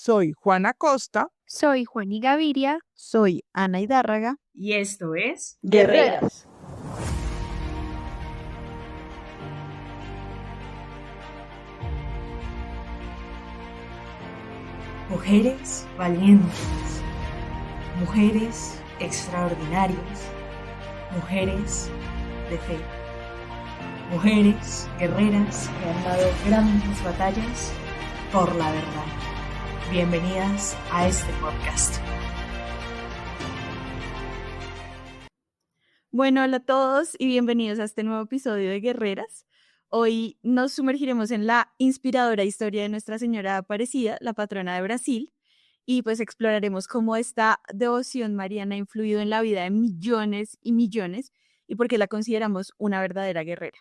Soy Juana Costa. Soy Juani Gaviria. Soy Ana Hidárraga. Y esto es Guerreras. Mujeres valientes, mujeres extraordinarias, mujeres de fe, mujeres guerreras que han dado grandes batallas por la verdad. Bienvenidas a este podcast. Bueno, hola a todos y bienvenidos a este nuevo episodio de Guerreras. Hoy nos sumergiremos en la inspiradora historia de Nuestra Señora Aparecida, la patrona de Brasil, y pues exploraremos cómo esta devoción mariana ha influido en la vida de millones y millones y por qué la consideramos una verdadera guerrera.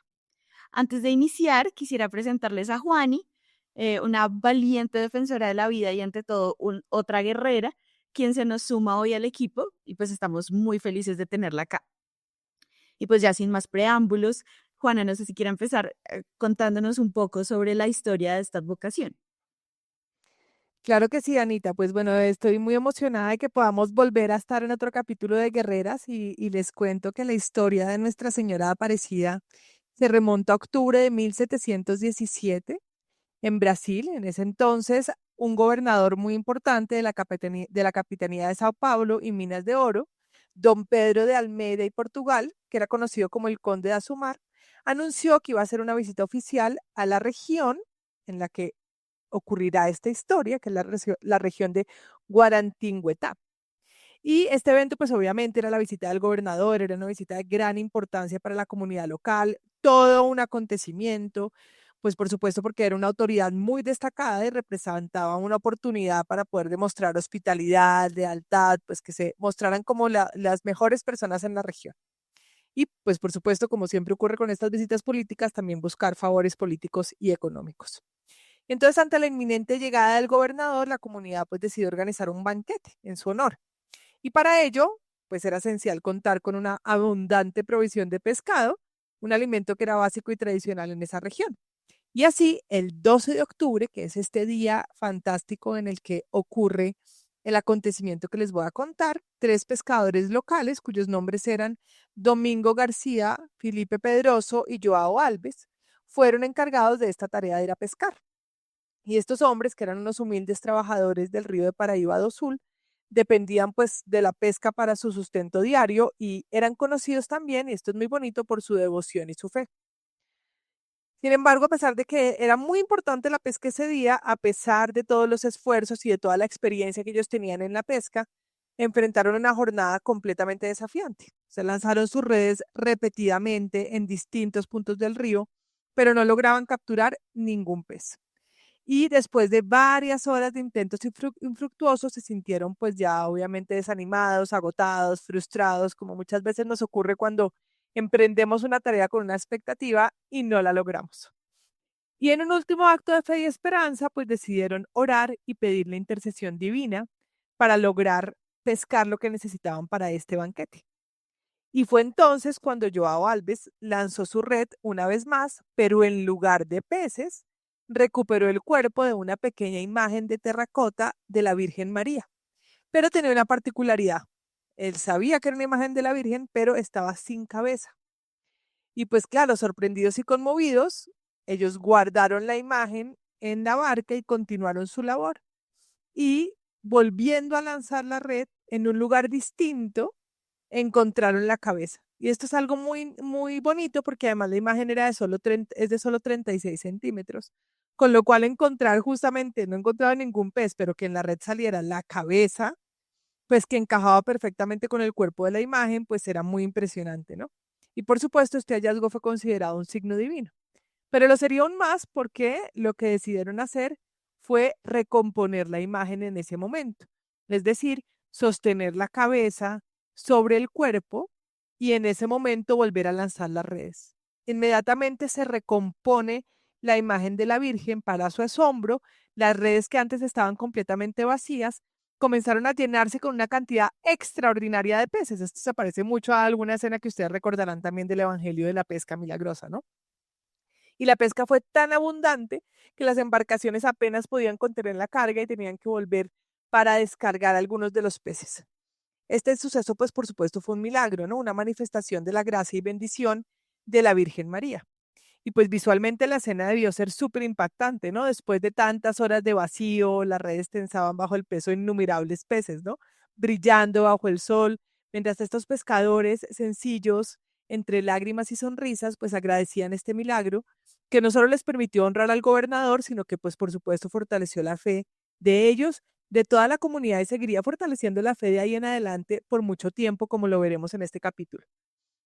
Antes de iniciar, quisiera presentarles a Juani, una valiente defensora de la vida y ante todo otra guerrera, quien se nos suma hoy al equipo y pues estamos muy felices de tenerla acá. Y pues ya sin más preámbulos, Juana, no sé si quiere empezar contándonos un poco sobre la historia de esta advocación. Claro que sí, Anita. Pues bueno, estoy muy emocionada de que podamos volver a estar en otro capítulo de Guerreras y les cuento que la historia de Nuestra Señora Aparecida se remonta a octubre de 1717 en Brasil. En ese entonces, un gobernador muy importante de la Capitanía de Sao Paulo y Minas de Oro, don Pedro de Almeida y Portugal, que era conocido como el Conde de Azumar, anunció que iba a hacer una visita oficial a la región en la que ocurrirá esta historia, que es la región de Guarantinguetá. Y este evento, pues obviamente era la visita del gobernador, era una visita de gran importancia para la comunidad local, todo un acontecimiento, pues por supuesto porque era una autoridad muy destacada y representaba una oportunidad para poder demostrar hospitalidad, lealtad, pues que se mostraran como las mejores personas en la región. Y pues por supuesto, como siempre ocurre con estas visitas políticas, también buscar favores políticos y económicos. Entonces, ante la inminente llegada del gobernador, la comunidad pues decidió organizar un banquete en su honor. Y para ello, pues era esencial contar con una abundante provisión de pescado, un alimento que era básico y tradicional en esa región. Y así, el 12 de octubre, que es este día fantástico en el que ocurre el acontecimiento que les voy a contar, 3 pescadores locales, cuyos nombres eran Domingo García, Felipe Pedroso y Joao Alves, fueron encargados de esta tarea de ir a pescar. Y estos hombres, que eran unos humildes trabajadores del río de Paraíba do Sul, dependían pues de la pesca para su sustento diario y eran conocidos también, y esto es muy bonito, por su devoción y su fe. Sin embargo, a pesar de que era muy importante la pesca ese día, a pesar de todos los esfuerzos y de toda la experiencia que ellos tenían en la pesca, enfrentaron una jornada completamente desafiante. Se lanzaron sus redes repetidamente en distintos puntos del río, pero no lograban capturar ningún pez. Y después de varias horas de intentos infructuosos, se sintieron pues ya obviamente desanimados, agotados, frustrados, como muchas veces nos ocurre cuando emprendemos una tarea con una expectativa y no la logramos. Y en un último acto de fe y esperanza, pues decidieron orar y pedir la intercesión divina para lograr pescar lo que necesitaban para este banquete. Y fue entonces cuando Joao Alves lanzó su red una vez más, pero en lugar de peces, recuperó el cuerpo de una pequeña imagen de terracota de la Virgen María. Pero tenía una particularidad. Él sabía que era una imagen de la Virgen, pero estaba sin cabeza. Y pues claro, sorprendidos y conmovidos, ellos guardaron la imagen en la barca y continuaron su labor. Y volviendo a lanzar la red en un lugar distinto, encontraron la cabeza. Y esto es algo muy, muy bonito porque además la imagen era es de solo 36 centímetros, con lo cual encontrar justamente, no encontraba ningún pez, pero que en la red saliera la cabeza, pues que encajaba perfectamente con el cuerpo de la imagen, pues era muy impresionante, ¿no? Y por supuesto, este hallazgo fue considerado un signo divino. Pero lo sería aún más porque lo que decidieron hacer fue recomponer la imagen en ese momento. Es decir, sostener la cabeza sobre el cuerpo y en ese momento volver a lanzar las redes. Inmediatamente se recompone la imagen de la Virgen. Para su asombro, las redes que antes estaban completamente vacías comenzaron a llenarse con una cantidad extraordinaria de peces. Esto se parece mucho a alguna escena que ustedes recordarán también del Evangelio de la Pesca Milagrosa, ¿no? Y la pesca fue tan abundante que las embarcaciones apenas podían contener la carga y tenían que volver para descargar algunos de los peces. Este suceso, pues por supuesto, fue un milagro, ¿no? Una manifestación de la gracia y bendición de la Virgen María. Y pues visualmente la escena debió ser súper impactante, ¿no? Después de tantas horas de vacío, las redes tensaban bajo el peso de innumerables peces, ¿no? Brillando bajo el sol, mientras estos pescadores sencillos, entre lágrimas y sonrisas, pues agradecían este milagro, que no solo les permitió honrar al gobernador, sino que pues por supuesto fortaleció la fe de ellos, de toda la comunidad y seguiría fortaleciendo la fe de ahí en adelante por mucho tiempo, como lo veremos en este capítulo.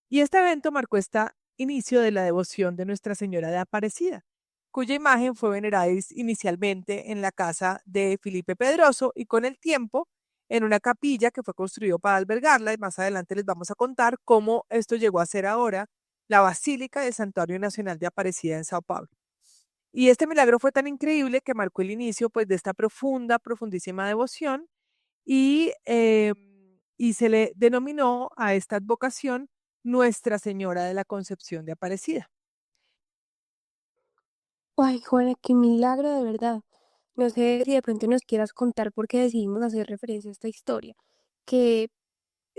Y este evento marcó este inicio de la devoción de Nuestra Señora de Aparecida, cuya imagen fue venerada inicialmente en la casa de Felipe Pedroso y con el tiempo en una capilla que fue construida para albergarla y más adelante les vamos a contar cómo esto llegó a ser ahora la Basílica del Santuario Nacional de Aparecida en Sao Paulo. Y este milagro fue tan increíble que marcó el inicio pues de esta profundísima devoción y se le denominó a esta advocación Nuestra Señora de la Concepción de Aparecida. Ay, Juana, qué milagro de verdad. No sé si de pronto nos quieras contar por qué decidimos hacer referencia a esta historia. ¿Qué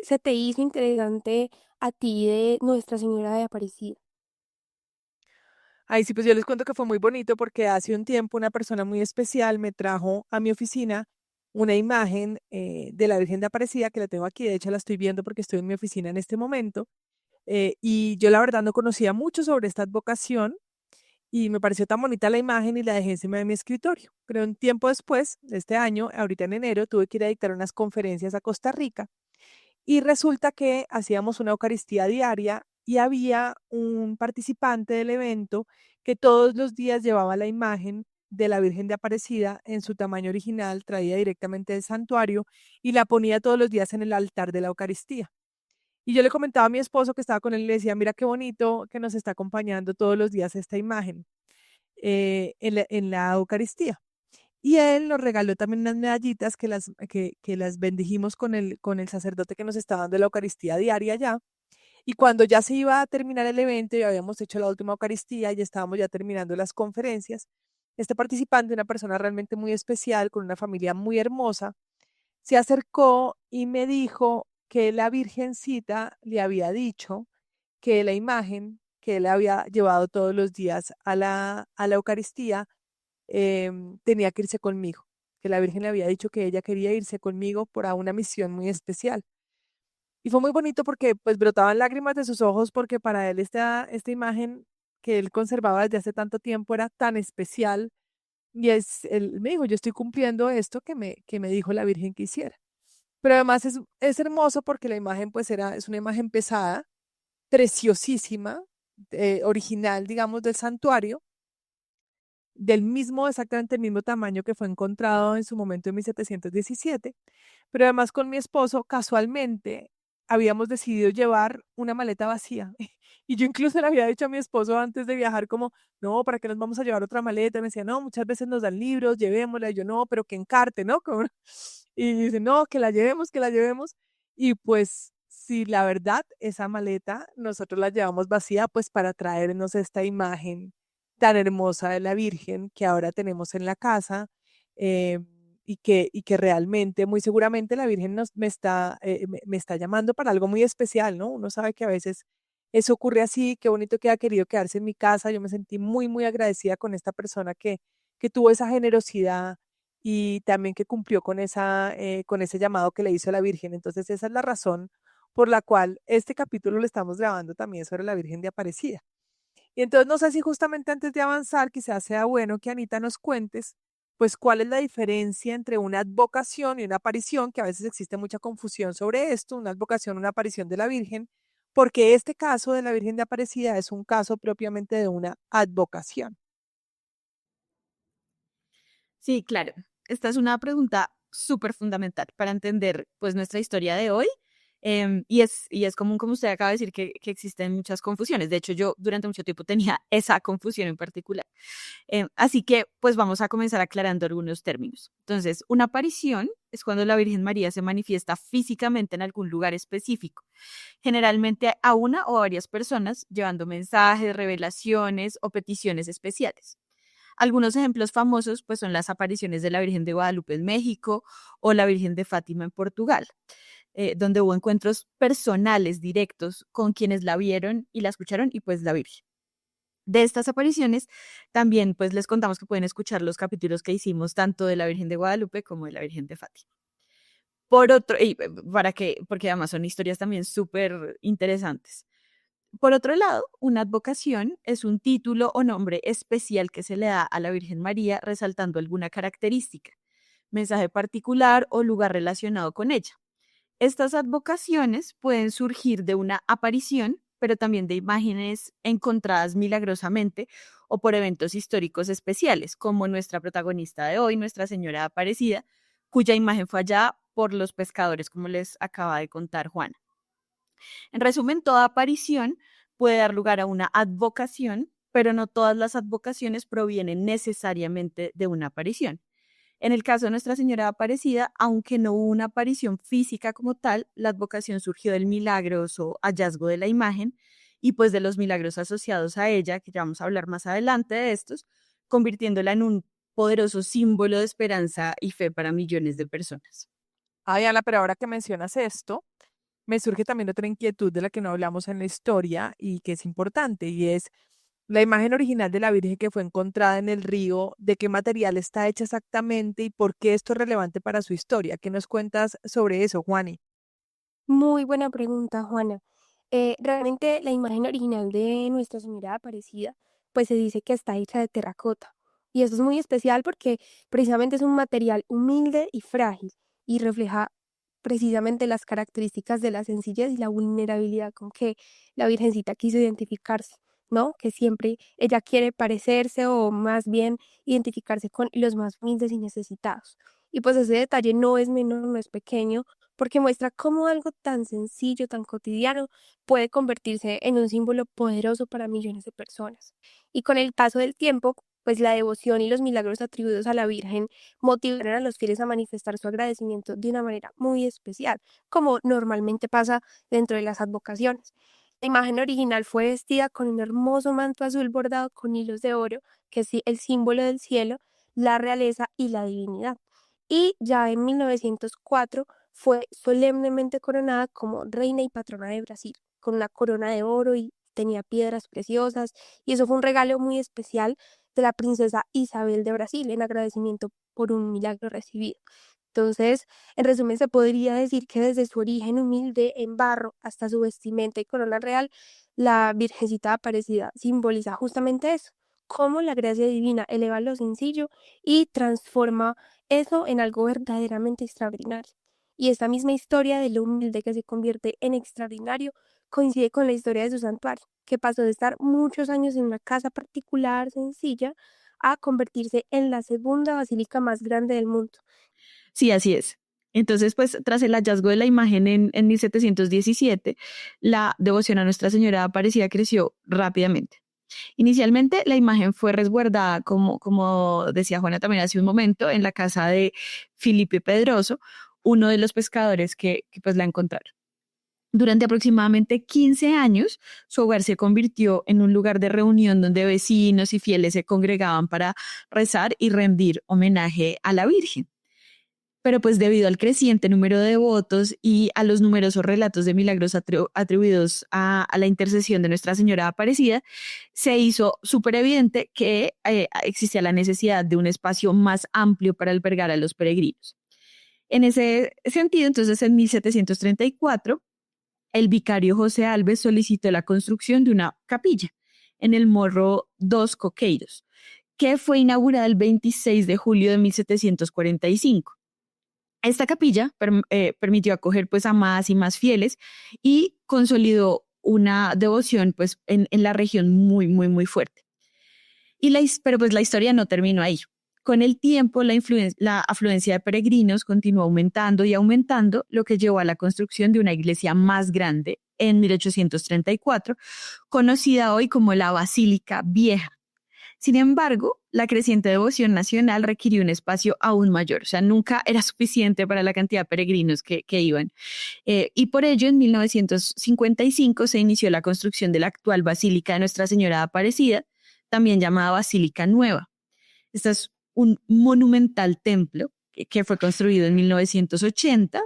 se te hizo interesante a ti de Nuestra Señora de Aparecida? Ahí sí, pues yo les cuento que fue muy bonito porque hace un tiempo una persona muy especial me trajo a mi oficina una imagen de la Virgen de Aparecida que la tengo aquí, de hecho la estoy viendo porque estoy en mi oficina en este momento, y yo la verdad no conocía mucho sobre esta advocación y me pareció tan bonita la imagen y la dejé encima de mi escritorio. Pero un tiempo después, de este año, ahorita en enero, tuve que ir a dictar unas conferencias a Costa Rica y resulta que hacíamos una Eucaristía diaria y había un participante del evento que todos los días llevaba la imagen de la Virgen de Aparecida en su tamaño original, traída directamente del santuario y la ponía todos los días en el altar de la Eucaristía. Y yo le comentaba a mi esposo que estaba con él y le decía, mira qué bonito que nos está acompañando todos los días esta imagen en la Eucaristía. Y él nos regaló también unas medallitas que las bendijimos con el sacerdote que nos estaba dando la Eucaristía diaria ya. Y cuando ya se iba a terminar el evento y habíamos hecho la última Eucaristía y estábamos ya terminando las conferencias, este participante, una persona realmente muy especial, con una familia muy hermosa, se acercó y me dijo que la Virgencita le había dicho que la imagen que él había llevado todos los días a la Eucaristía tenía que irse conmigo, que la Virgen le había dicho que ella quería irse conmigo por una misión muy especial. Y fue muy bonito porque pues brotaban lágrimas de sus ojos porque para él esta imagen que él conservaba desde hace tanto tiempo era tan especial y él me dijo, yo estoy cumpliendo esto que me dijo la Virgen que hiciera. Pero además es hermoso porque la imagen pues es una imagen pesada, preciosísima, original, digamos, del santuario, exactamente el mismo tamaño que fue encontrado en su momento en 1717, pero además con mi esposo casualmente habíamos decidido llevar una maleta vacía. Y yo incluso le había dicho a mi esposo antes de viajar como, no, ¿para qué nos vamos a llevar otra maleta? Y me decía, no, muchas veces nos dan libros, llevémosla. Y yo, no, pero que encarte, ¿no? Y dice, no, que la llevemos, que la llevemos. Y pues, si la verdad, esa maleta nosotros la llevamos vacía, pues para traernos esta imagen tan hermosa de la Virgen que ahora tenemos en la casa y que realmente, muy seguramente la Virgen me está llamando para algo muy especial, ¿no? Uno sabe que a veces eso ocurre así, qué bonito que ha querido quedarse en mi casa. Yo me sentí muy, muy agradecida con esta persona que tuvo esa generosidad y también que cumplió con ese llamado que le hizo la Virgen. Entonces, esa es la razón por la cual este capítulo lo estamos grabando también sobre la Virgen de Aparecida. Y entonces no sé si justamente antes de avanzar, quizás sea bueno que Anita nos cuentes, pues cuál es la diferencia entre una advocación y una aparición, que a veces existe mucha confusión sobre esto, una advocación, una aparición de la Virgen, porque este caso de la Virgen de Aparecida es un caso propiamente de una advocación. Sí, claro. Esta es una pregunta súper fundamental para entender pues nuestra historia de hoy Y es común, como usted acaba de decir, que existen muchas confusiones. De hecho, yo durante mucho tiempo tenía esa confusión en particular. Así que, pues vamos a comenzar aclarando algunos términos. Entonces, una aparición es cuando la Virgen María se manifiesta físicamente en algún lugar específico, generalmente a una o a varias personas, llevando mensajes, revelaciones o peticiones especiales. Algunos ejemplos famosos pues son las apariciones de la Virgen de Guadalupe en México o la Virgen de Fátima en Portugal, donde hubo encuentros personales directos con quienes la vieron y la escucharon y pues la Virgen. De estas apariciones también pues les contamos que pueden escuchar los capítulos que hicimos tanto de la Virgen de Guadalupe como de la Virgen de Fátima. Por otro, porque además son historias también súper interesantes. Por otro lado, una advocación es un título o nombre especial que se le da a la Virgen María resaltando alguna característica, mensaje particular o lugar relacionado con ella. Estas advocaciones pueden surgir de una aparición, pero también de imágenes encontradas milagrosamente o por eventos históricos especiales, como nuestra protagonista de hoy, Nuestra Señora Aparecida, cuya imagen fue hallada por los pescadores, como les acaba de contar Juana. En resumen, toda aparición puede dar lugar a una advocación, pero no todas las advocaciones provienen necesariamente de una aparición. En el caso de Nuestra Señora Aparecida, aunque no hubo una aparición física como tal, la advocación surgió del milagroso hallazgo de la imagen y pues de los milagros asociados a ella, que ya vamos a hablar más adelante de estos, convirtiéndola en un poderoso símbolo de esperanza y fe para millones de personas. Ay, Ana, pero ahora que mencionas esto, me surge también otra inquietud de la que no hablamos en la historia y que es importante, y es la imagen original de la Virgen que fue encontrada en el río, ¿de qué material está hecha exactamente y por qué esto es relevante para su historia? ¿Qué nos cuentas sobre eso, Juani? Muy buena pregunta, Juana. Realmente la imagen original de Nuestra Señora Aparecida, pues se dice que está hecha de terracota. Y eso es muy especial porque precisamente es un material humilde y frágil y refleja precisamente las características de la sencillez y la vulnerabilidad con que la Virgencita quiso identificarse, ¿no? Que siempre ella quiere parecerse o más bien identificarse con los más humildes y necesitados. Y pues ese detalle no es menor, no es pequeño, porque muestra cómo algo tan sencillo, tan cotidiano, puede convertirse en un símbolo poderoso para millones de personas. Y con el paso del tiempo, pues la devoción y los milagros atribuidos a la Virgen motivaron a los fieles a manifestar su agradecimiento de una manera muy especial, como normalmente pasa dentro de las advocaciones. La imagen original fue vestida con un hermoso manto azul bordado con hilos de oro, que es el símbolo del cielo, la realeza y la divinidad. Y ya en 1904 fue solemnemente coronada como reina y patrona de Brasil, con una corona de oro y tenía piedras preciosas, y eso fue un regalo muy especial de la princesa Isabel de Brasil en agradecimiento por un milagro recibido. Entonces, en resumen, se podría decir que desde su origen humilde en barro hasta su vestimenta y corona real, la Virgencita Aparecida simboliza justamente eso, cómo la gracia divina eleva lo sencillo y transforma eso en algo verdaderamente extraordinario. Y esta misma historia de lo humilde que se convierte en extraordinario coincide con la historia de su santuario, que pasó de estar muchos años en una casa particular sencilla a convertirse en la segunda basílica más grande del mundo. Sí, así es. Entonces, pues tras el hallazgo de la imagen en 1717, la devoción a Nuestra Señora Aparecida creció rápidamente. Inicialmente, la imagen fue resguardada, como decía Juana también hace un momento, en la casa de Felipe Pedroso, uno de los pescadores que pues la encontraron. Durante aproximadamente 15 años, su hogar se convirtió en un lugar de reunión donde vecinos y fieles se congregaban para rezar y rendir homenaje a la Virgen. Pero pues debido al creciente número de devotos y a los numerosos relatos de milagros atribuidos a la intercesión de Nuestra Señora Aparecida, se hizo súper evidente que existía la necesidad de un espacio más amplio para albergar a los peregrinos. En ese sentido, entonces, en 1734, el vicario José Alves solicitó la construcción de una capilla en el Morro dos Coqueiros, que fue inaugurada el 26 de julio de 1745. Esta capilla permitió acoger pues a más y más fieles y consolidó una devoción pues en la región muy, muy, muy fuerte. Pero pues la historia no terminó ahí. Con el tiempo, la afluencia de peregrinos continuó aumentando y aumentando, lo que llevó a la construcción de una iglesia más grande en 1834, conocida hoy como la Basílica Vieja. Sin embargo, la creciente devoción nacional requirió un espacio aún mayor, o sea, nunca era suficiente para la cantidad de peregrinos que iban. Y por ello, en 1955 se inició la construcción de la actual Basílica de Nuestra Señora de Aparecida, también llamada Basílica Nueva. Este es un monumental templo que fue construido en 1980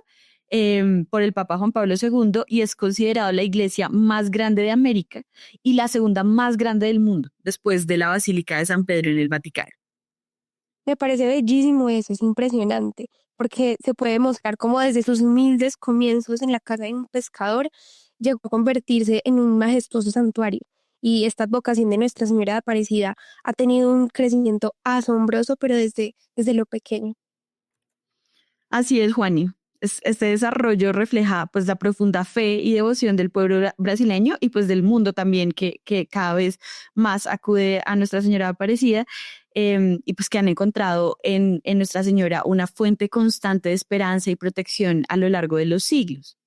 por el Papa Juan Pablo II y es considerado la iglesia más grande de América y la segunda más grande del mundo, después de la Basílica de San Pedro en el Vaticano. Me parece bellísimo eso, es impresionante, porque se puede mostrar cómo desde sus humildes comienzos en la casa de un pescador llegó a convertirse en un majestuoso santuario. Y esta advocación de Nuestra Señora de Aparecida ha tenido un crecimiento asombroso, pero desde lo pequeño. Así es, Juani. Este desarrollo refleja pues la profunda fe y devoción del pueblo brasileño y pues del mundo también que cada vez más acude a Nuestra Señora Aparecida y pues que han encontrado en Nuestra Señora una fuente constante de esperanza y protección a lo largo de los siglos.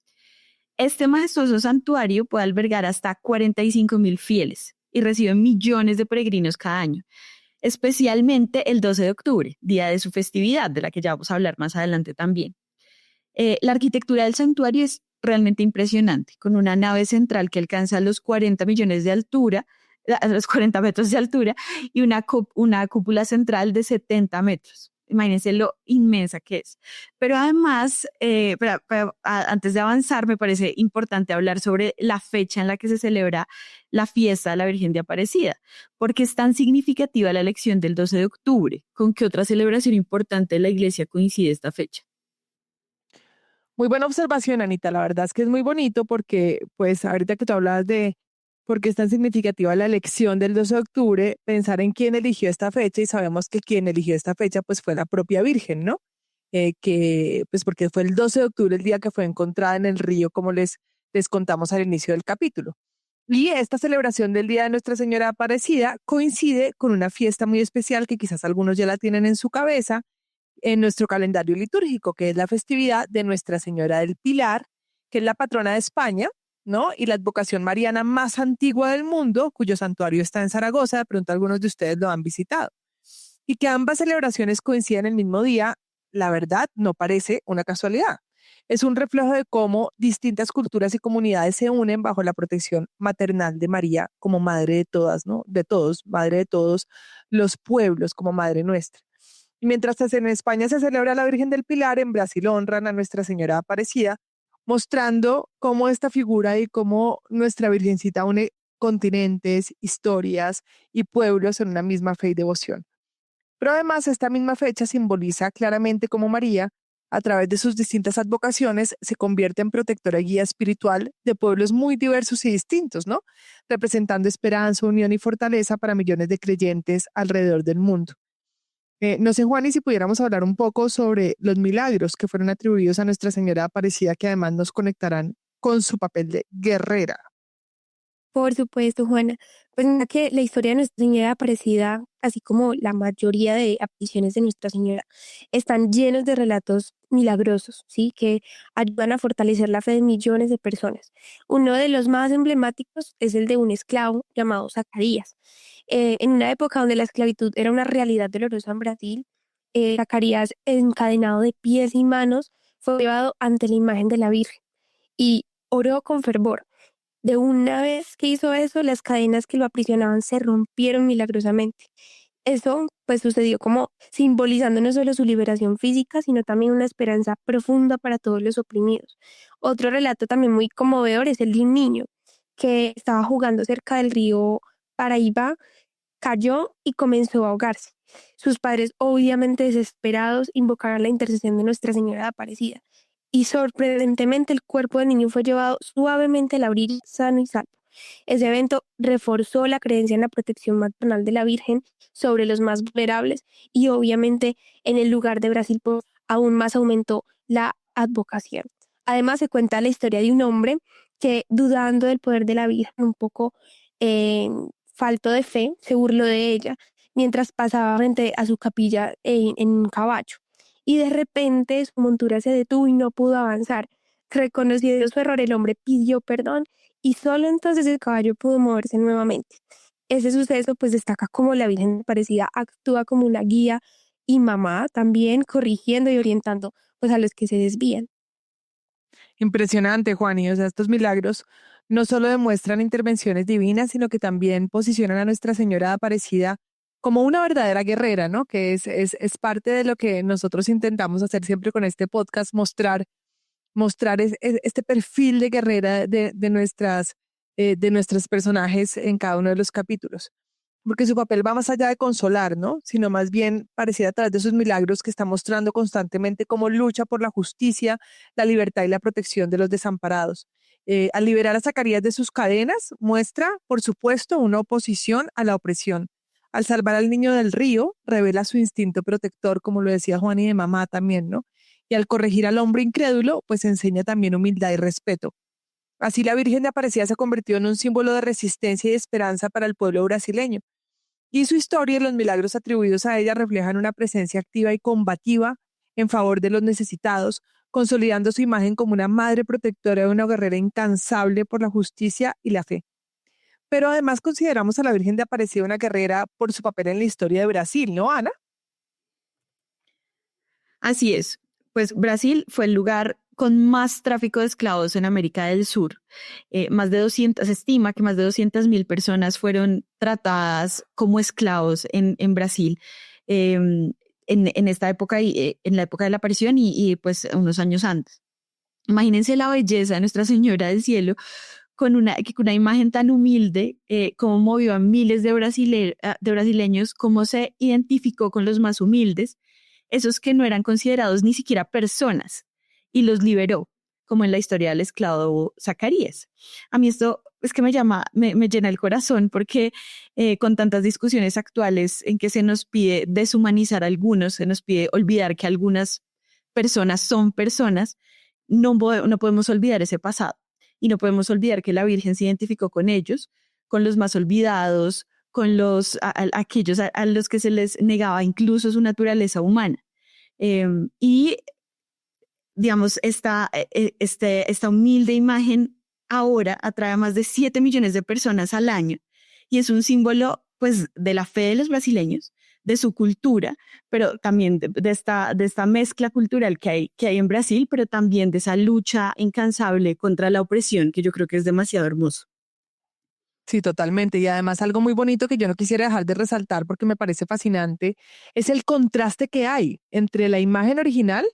Este majestuoso santuario puede albergar hasta 45,000 fieles y recibe millones de peregrinos cada año, especialmente el 12 de octubre, día de su festividad, de la que ya vamos a hablar más adelante también. La arquitectura del santuario es realmente impresionante, con una nave central que alcanza los 40 millones de altura, a los 40 metros de altura, y una cúpula central de 70 metros. Imagínense lo inmensa que es. Pero además, antes de avanzar, me parece importante hablar sobre la fecha en la que se celebra la fiesta de la Virgen de Aparecida, porque es tan significativa la elección del 12 de octubre. ¿Con qué otra celebración importante de la iglesia coincide esta fecha? Muy buena observación, Anita. La verdad es que es muy bonito porque, pues, ahorita que tú hablabas de por qué es tan significativa la elección del 12 de octubre, pensar en quién eligió esta fecha y sabemos que quien eligió esta fecha, pues, fue la propia Virgen, ¿no? Pues, porque fue el 12 de octubre el día que fue encontrada en el río, como les contamos al inicio del capítulo. Y esta celebración del Día de Nuestra Señora Aparecida coincide con una fiesta muy especial que quizás algunos ya la tienen en su cabeza, en nuestro calendario litúrgico, que es la festividad de Nuestra Señora del Pilar, que es la patrona de España, ¿no? Y la advocación mariana más antigua del mundo, cuyo santuario está en Zaragoza, de pronto algunos de ustedes lo han visitado. Y que ambas celebraciones coinciden el mismo día, la verdad, no parece una casualidad. Es un reflejo de cómo distintas culturas y comunidades se unen bajo la protección maternal de María como madre de todas, ¿no? De todos, madre de todos los pueblos, como madre nuestra. Y mientras en España se celebra la Virgen del Pilar, en Brasil honran a Nuestra Señora Aparecida, mostrando cómo esta figura y cómo nuestra Virgencita une continentes, historias y pueblos en una misma fe y devoción. Pero además esta misma fecha simboliza claramente cómo María, a través de sus distintas advocaciones, se convierte en protectora y guía espiritual de pueblos muy diversos y distintos, ¿no? Representando esperanza, unión y fortaleza para millones de creyentes alrededor del mundo. No sé, Juan, y si pudiéramos hablar un poco sobre los milagros que fueron atribuidos a Nuestra Señora Aparecida, que además nos conectarán con su papel de guerrera. Por supuesto, Juana. Pues mira que la historia de Nuestra Señora Aparecida, así como la mayoría de apariciones de Nuestra Señora, están llenos de relatos milagrosos, ¿sí? Que ayudan a fortalecer la fe de millones de personas. Uno de los más emblemáticos es el de un esclavo llamado Zacarías. En una época donde la esclavitud era una realidad dolorosa en Brasil, Zacarías, encadenado de pies y manos, fue llevado ante la imagen de la Virgen y oró con fervor. De una vez que hizo eso, las cadenas que lo aprisionaban se rompieron milagrosamente. Eso pues sucedió como simbolizando no solo su liberación física, sino también una esperanza profunda para todos los oprimidos. Otro relato también muy conmovedor es el de un niño que estaba jugando cerca del río Paraíba, cayó y comenzó a ahogarse. Sus padres, obviamente desesperados, invocaron la intercesión de Nuestra Señora de Aparecida y sorprendentemente el cuerpo del niño fue llevado suavemente a la orilla sano y salvo. Ese evento reforzó la creencia en la protección maternal de la Virgen sobre los más vulnerables y obviamente en el lugar de Brasil aún más aumentó la advocación. Además se cuenta la historia de un hombre que, dudando del poder de la Virgen, un poco falto de fe, se burló de ella mientras pasaba frente a su capilla en un caballo. Y de repente su montura se detuvo y no pudo avanzar. Reconocido su error, el hombre pidió perdón y solo entonces el caballo pudo moverse nuevamente. Ese suceso pues destaca cómo la Virgen Aparecida actúa como una guía y mamá también, corrigiendo y orientando pues a los que se desvían. Impresionante, Juani. O sea, estos milagros no solo demuestran intervenciones divinas, sino que también posicionan a Nuestra Señora Aparecida como una verdadera guerrera, ¿no? Que es parte de lo que nosotros intentamos hacer siempre con este podcast, mostrar este perfil de guerrera de nuestros personajes en cada uno de los capítulos. Porque su papel va más allá de consolar, ¿no? Sino más bien pareciera a través de sus milagros que está mostrando constantemente cómo lucha por la justicia, la libertad y la protección de los desamparados. Al liberar a Zacarías de sus cadenas, muestra, por supuesto, una oposición a la opresión. Al salvar al niño del río, revela su instinto protector, como lo decía Juan y de mamá también, ¿no? Y al corregir al hombre incrédulo, pues enseña también humildad y respeto. Así la Virgen de Aparecida se convirtió en un símbolo de resistencia y esperanza para el pueblo brasileño. Y su historia y los milagros atribuidos a ella reflejan una presencia activa y combativa en favor de los necesitados, consolidando su imagen como una madre protectora y una guerrera incansable por la justicia y la fe. Pero además consideramos a la Virgen de Aparecida una guerrera por su papel en la historia de Brasil, ¿no, Ana? Así es, pues Brasil fue el lugar con más tráfico de esclavos en América del Sur. Se estima que más de 200.000 personas fueron tratadas como esclavos en Brasil en esta época, en la época de la aparición y pues unos años antes. Imagínense la belleza de Nuestra Señora del Cielo con una imagen tan humilde, cómo movió a miles de brasileños, cómo se identificó con los más humildes, esos que no eran considerados ni siquiera personas, y los liberó, como en la historia del esclavo Zacarías. A mí esto es que me llena el corazón porque con tantas discusiones actuales en que se nos pide deshumanizar a algunos, se nos pide olvidar que algunas personas son personas, no podemos olvidar ese pasado y no podemos olvidar que la Virgen se identificó con ellos, con los más olvidados, con aquellos a los que se les negaba incluso su naturaleza humana. Y digamos, esta humilde imagen ahora atrae a más de 7 millones de personas al año y es un símbolo pues de la fe de los brasileños, de su cultura, pero también de esta mezcla cultural que hay en Brasil, pero también de esa lucha incansable contra la opresión, que yo creo que es demasiado hermoso. Sí, totalmente. Y además algo muy bonito que yo no quisiera dejar de resaltar porque me parece fascinante es el contraste que hay entre la imagen original,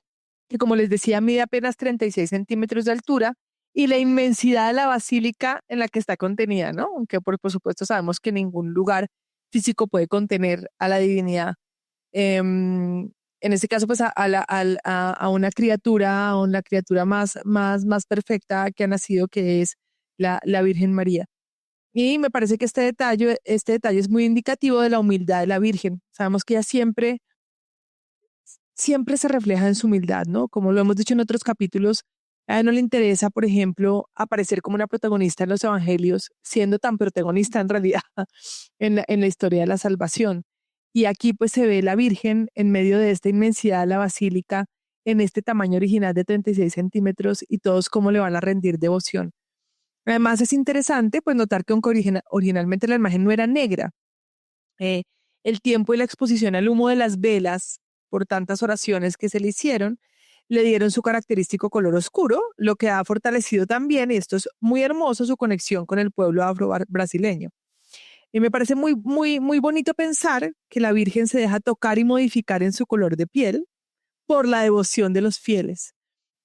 que como les decía mide apenas 36 centímetros de altura, y la inmensidad de la basílica en la que está contenida, ¿no? Aunque por supuesto sabemos que ningún lugar físico puede contener a la divinidad. En este caso, pues a una criatura más perfecta que ha nacido, que es la Virgen María. Y me parece que este detalle es muy indicativo de la humildad de la Virgen. Sabemos que ella siempre se refleja en su humildad, ¿no? Como lo hemos dicho en otros capítulos, a ella no le interesa, por ejemplo, aparecer como una protagonista en los evangelios, siendo tan protagonista en realidad en la historia de la salvación. Y aquí pues se ve la Virgen en medio de esta inmensidad de la basílica, en este tamaño original de 36 centímetros y todos cómo le van a rendir devoción. Además es interesante pues notar que aunque originalmente la imagen no era negra, eh, el tiempo y la exposición al humo de las velas por tantas oraciones que se le hicieron, le dieron su característico color oscuro, lo que ha fortalecido también, y esto es muy hermoso, su conexión con el pueblo afro-brasileño. Y me parece muy, muy, muy bonito pensar que la Virgen se deja tocar y modificar en su color de piel por la devoción de los fieles,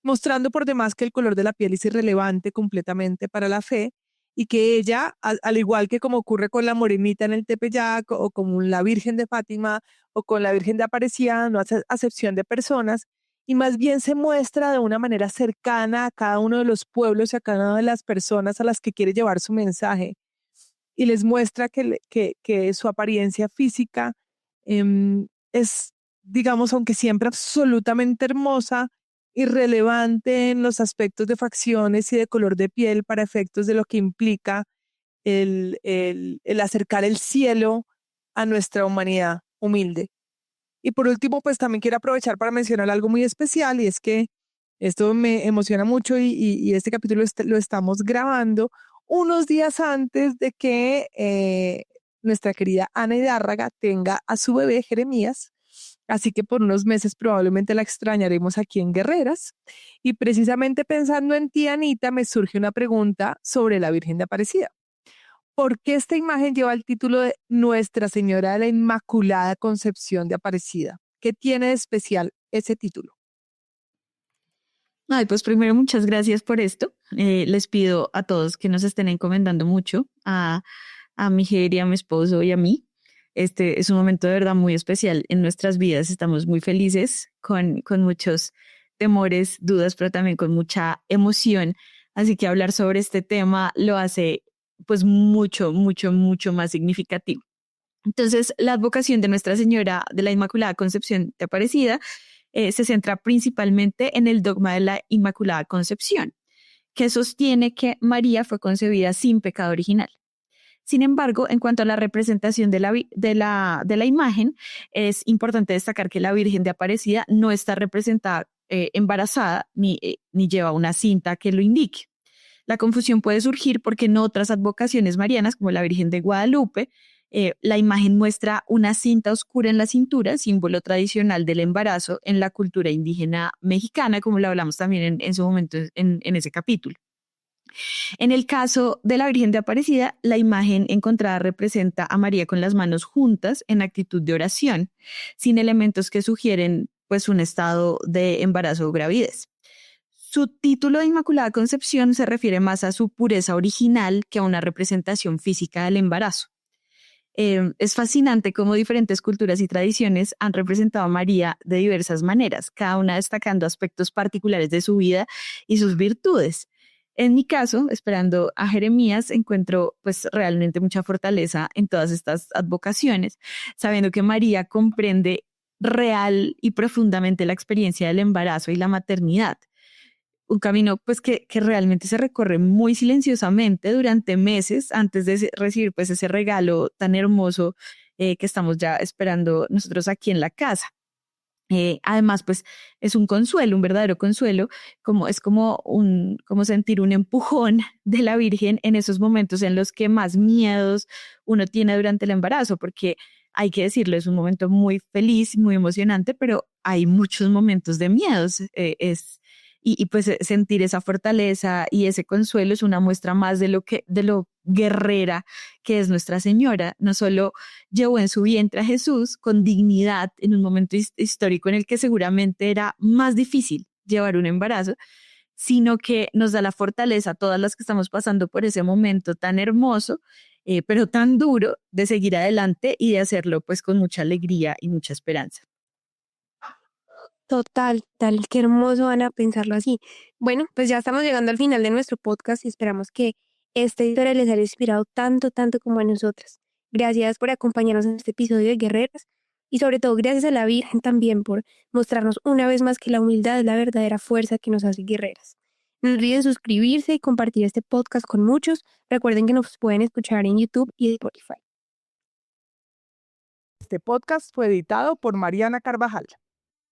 mostrando por demás que el color de la piel es irrelevante completamente para la fe y que ella, al igual que como ocurre con la morenita en el Tepeyac o con la Virgen de Fátima o con la Virgen de Aparecida, no hace acepción de personas y más bien se muestra de una manera cercana a cada uno de los pueblos y a cada una de las personas a las que quiere llevar su mensaje y les muestra que su apariencia física es, digamos, aunque siempre absolutamente hermosa, irrelevante en los aspectos de facciones y de color de piel para efectos de lo que implica el acercar el cielo a nuestra humanidad humilde. Y por último, pues también quiero aprovechar para mencionar algo muy especial, y es que esto me emociona mucho y este capítulo lo estamos grabando unos días antes de que nuestra querida Ana Hidárraga tenga a su bebé Jeremías. Así que por unos meses probablemente la extrañaremos aquí en Guerreras. Y precisamente pensando en ti, Anita, me surge una pregunta sobre la Virgen de Aparecida. ¿Por qué esta imagen lleva el título de Nuestra Señora de la Inmaculada Concepción de Aparecida? ¿Qué tiene de especial ese título? Ay, pues primero muchas gracias por esto. Les pido a todos que nos estén encomendando mucho a mi Ger y a mi esposo y a mí. Este es un momento de verdad muy especial en nuestras vidas. Estamos muy felices con muchos temores, dudas, pero también con mucha emoción. Así que hablar sobre este tema lo hace pues mucho, mucho, mucho más significativo. Entonces, la advocación de Nuestra Señora de la Inmaculada Concepción de Aparecida se centra principalmente en el dogma de la Inmaculada Concepción, que sostiene que María fue concebida sin pecado original. Sin embargo, en cuanto a la representación de la imagen, es importante destacar que la Virgen de Aparecida no está representada embarazada ni lleva una cinta que lo indique. La confusión puede surgir porque en otras advocaciones marianas, como la Virgen de Guadalupe, la imagen muestra una cinta oscura en la cintura, símbolo tradicional del embarazo en la cultura indígena mexicana, como lo hablamos también en su momento en ese capítulo. En el caso de la Virgen de Aparecida, la imagen encontrada representa a María con las manos juntas en actitud de oración, sin elementos que sugieren pues un estado de embarazo o gravidez. Su título de Inmaculada Concepción se refiere más a su pureza original que a una representación física del embarazo. Es fascinante cómo diferentes culturas y tradiciones han representado a María de diversas maneras, cada una destacando aspectos particulares de su vida y sus virtudes. En mi caso, esperando a Jeremías, encuentro pues realmente mucha fortaleza en todas estas advocaciones, sabiendo que María comprende real y profundamente la experiencia del embarazo y la maternidad. Un camino pues que realmente se recorre muy silenciosamente durante meses antes de recibir pues ese regalo tan hermoso que estamos ya esperando nosotros aquí en la casa. Además, pues es un consuelo, un verdadero consuelo, como sentir un empujón de la Virgen en esos momentos en los que más miedos uno tiene durante el embarazo, porque hay que decirlo, es un momento muy feliz, muy emocionante, pero hay muchos momentos de miedos. Pues sentir esa fortaleza y ese consuelo es una muestra más de lo guerrera que es Nuestra Señora. No solo llevó en su vientre a Jesús con dignidad en un momento histórico en el que seguramente era más difícil llevar un embarazo, sino que nos da la fortaleza a todas las que estamos pasando por ese momento tan hermoso, pero tan duro, de seguir adelante y de hacerlo pues con mucha alegría y mucha esperanza. Total, tal, qué hermoso, Ana, pensarlo así. Bueno, pues ya estamos llegando al final de nuestro podcast y esperamos que esta historia les haya inspirado tanto, tanto como a nosotras. Gracias por acompañarnos en este episodio de Guerreras y sobre todo gracias a la Virgen también por mostrarnos una vez más que la humildad es la verdadera fuerza que nos hace guerreras. No olviden suscribirse y compartir este podcast con muchos. Recuerden que nos pueden escuchar en YouTube y Spotify. Este podcast fue editado por Mariana Carvajal.